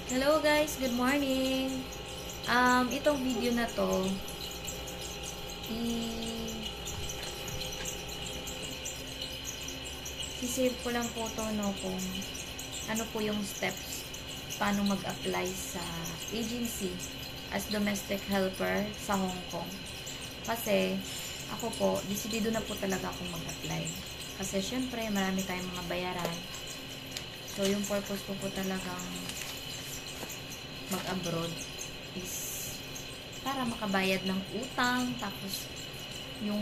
Hello guys, good morning. Itong video na to, i-save ko lang po to, no, kung ano po yung steps paano mag-apply sa agency as domestic helper sa Hong Kong. Kasi ako po, decidido na po talaga akong mag-apply. Kasi syempre, marami tayong mga bayaran. So, yung purpose ko po talagang mag-abroad is para makabayad ng utang, tapos yung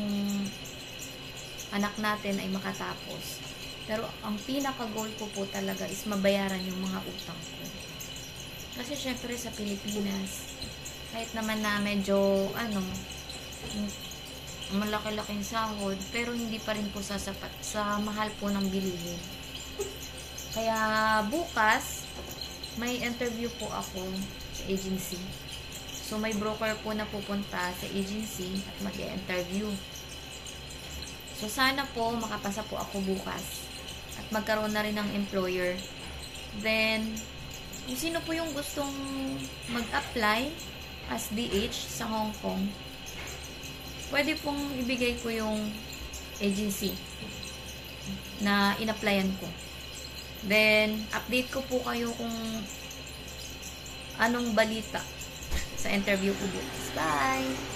anak natin ay makatapos. Pero ang pinaka-goal ko po talaga is mabayaran yung mga utang ko. Kasi syempre sa Pilipinas, kahit naman na medyo malaki-laking sahod, pero hindi pa rin po sasapat sa mahal po ng bilihin. Kaya bukas, may interview po ako sa agency. So, may broker po na pupunta sa agency at mag-interview. So, sana po makapasa po ako bukas at magkaroon na rin ng employer. Then, kung sino po yung gustong mag-apply as DH sa Hong Kong, pwede pong ibigay ko yung agency na in-applyan ko. Then, update ko po kayo kung anong balita sa interview ko bukas. Bye!